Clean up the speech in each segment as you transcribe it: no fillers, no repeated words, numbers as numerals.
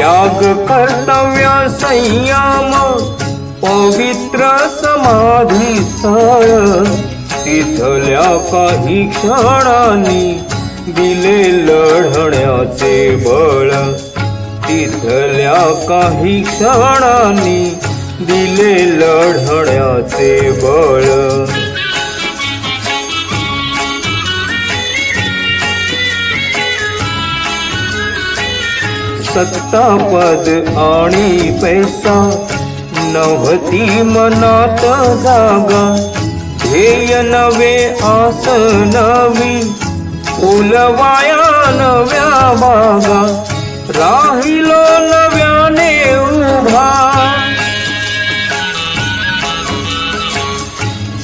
त्याग कर्तव्य संयम पवित्र समाधी स्थळ तिथल्या काही क्षणांनी दिले लढण्याचे बळ तिथल्या काही क्षणांनी दिले लढण्याचे बळ सत्ता पद आणि पैसा नव्हती मनात जागा ध्येय नवे आस नवी फुलवाया नव्या बागा राहिलो नव्याने उभा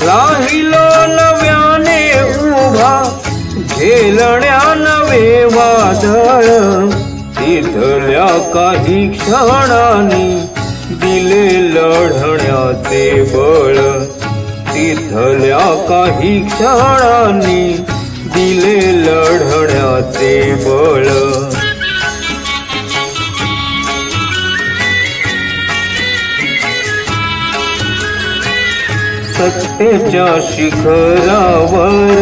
राहिलो नव्याने उभा झेलण्या नवे वादळ तिथल्या काही क्षणांनी दिले लढण्याचे बळ तिथल्या काही क्षणांनी दिले लढण्याचे बळ सत्तेच्या शिखरावर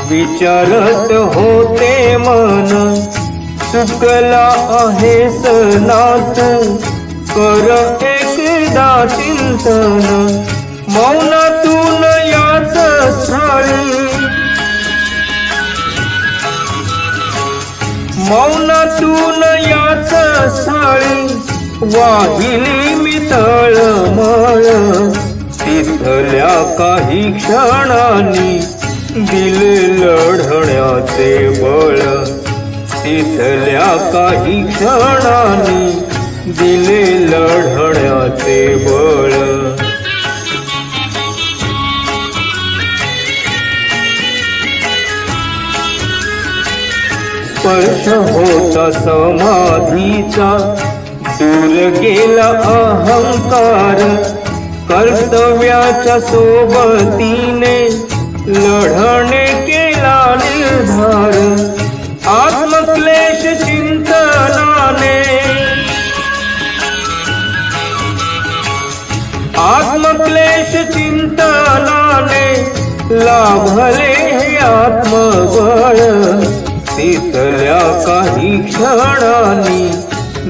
विचारत होते मन चुकला आहेस ना तू कर एकदा चिंतन मौनातून याच स्थळी मौनातून याच स्थळी वाहिली मी तळमळ तिथल्या काही क्षणांनी दिले लढण्याचे बळ तिथल्या काही क्षणांनी दिले लढण्याचे बळ स्पर्श होता समाधीचा दूर गेला अहंकार कर्तव्याच्या सोबतीने लढणे केला निर्धार आत्मक्लेश चिंतनाने आत्मक्लेश चिंतनाने लाभले हे आत्मबळ तिथल्या काही क्षणांनी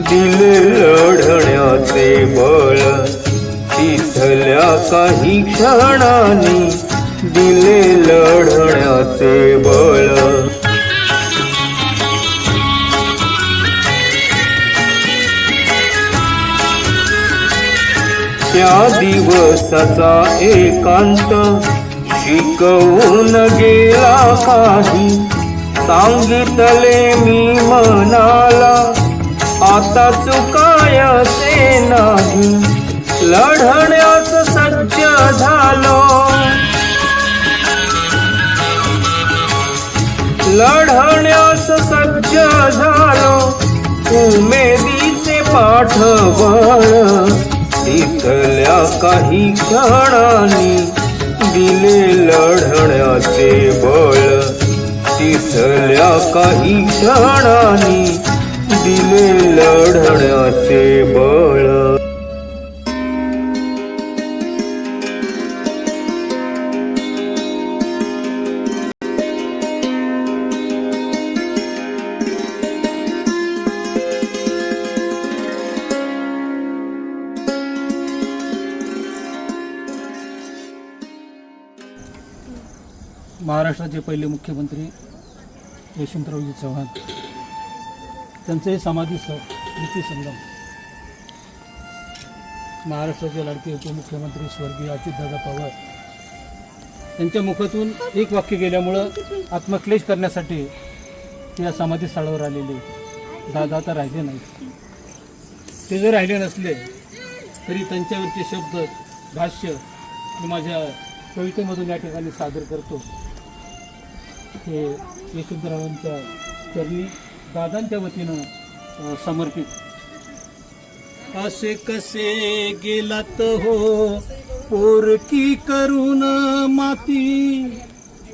दिले लढण्याचे बळ तिथल्या काही क्षणांनी दिले लढण्याचे बळ त्या दिवसाचा एकांत शिकवून गेला काही सांगितले मी मनाला आता चुकायचे नाही लढण्यास सज्ज झालो लढण्यास सज्ज झालो उमेदीचे पाठबळ तिथल्या काही क्षणांनी दिले लढण्याचे बळ तिथल्या काही क्षणांनी दिले लढण्याचे बळ महाराष्ट्राचे पहिले मुख्यमंत्री यशवंतरावजी चव्हाण त्यांचे समाधीस्थळ नीती संगम महाराष्ट्राचे लाडके उपमुख्यमंत्री स्वर्गीय अजितदादा पवार यांच्या मुखातून एक वाक्य गेल्यामुळं आत्मक्लेश करण्यासाठी ते या समाधीस्थळावर आलेले दादा आता राहिले नाही ते जर राहिले नसले तरी त्यांच्यावरचे शब्द भाष्य मी माझ्या कवितेमधून या ठिकाणी सादर करतो हे यशवंतरावांच्या चरणी दादांच्या वतीनं समर्पित असे कसे गेलात हो पोरकी करून माती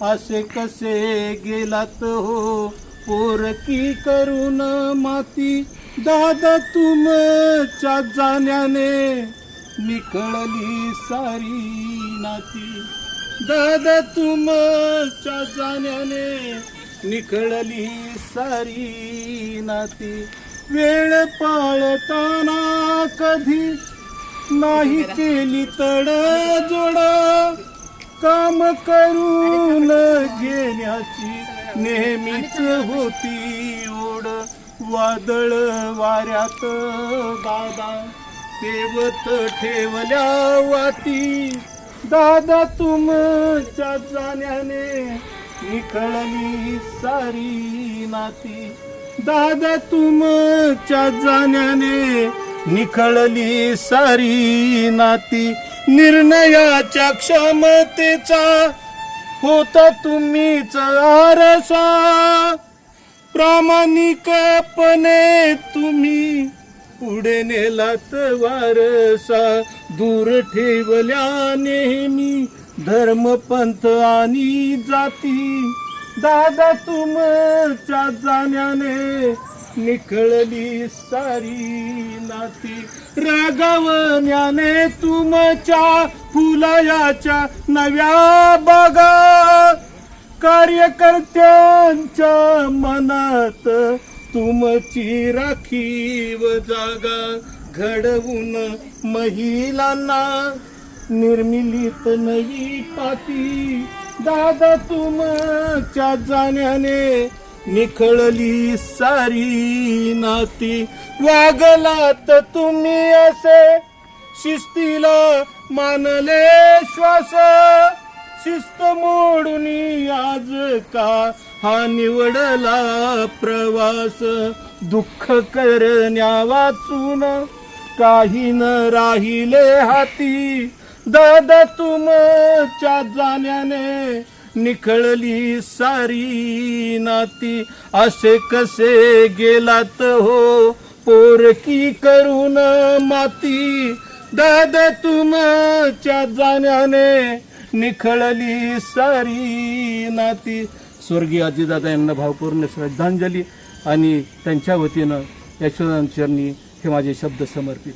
असे कसे गेलात हो पोरकी करून माती दादा तुमच्या जाण्याने निखळली सारी नाती, दादा तुमच्या जाण्याने निखळली सारी नाती. वेळ पाळताना कधी नाही केली तडजोड, काम करून घेण्याची नेहमीच होती ओढ. वादळ वाऱ्यात दादा तेवत ठेवल्या वाती, दादा तुमच्या जाण्याने निखळली सारी नाती, दादा तुमच्या जाण्याने निखळली सारी नाती. निर्णयाच्या क्षमतेचा होता तुम्हीच आरसा, प्रामाणिकपणे तुम्ही पुढे नेलात वारसा. दूर ठेवल्या नेहमी धर्म पंथ आणि जाती, दादा तुमच्या जाण्याने निखळली सारी नाती. रागवण्याने तुमच्या फुलायाच्या नव्या बागा, कार्यकर्त्यांच्या मनात तुमची राखीव जागा. घडवून महिलांना निर्मिलीत नवी पाती, दादा तुमच्या जाण्याने निखळली सारी नाती. वागलात तुम्ही असे शिस्तीला मानले श्वास, शिस्त मोडून आज का हा निवडला प्रवास. दुःख करण्या वाचून काही न राहिले हाती, दादा तुमच्या जाण्याने निखळली सारी नाती. असे कसे गेलात हो पोरकी करून माती, दादा तुमच्या जाण्याने निखळली सारी नाती. स्वर्गीय अजितदादा यांना भावपूर्ण श्रद्धांजली आणि त्यांच्या वतीनं यशोदांचरणी हे माझे शब्द समर्पित.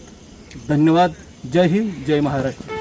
धन्यवाद. जय हिंद, जय महाराष्ट्र.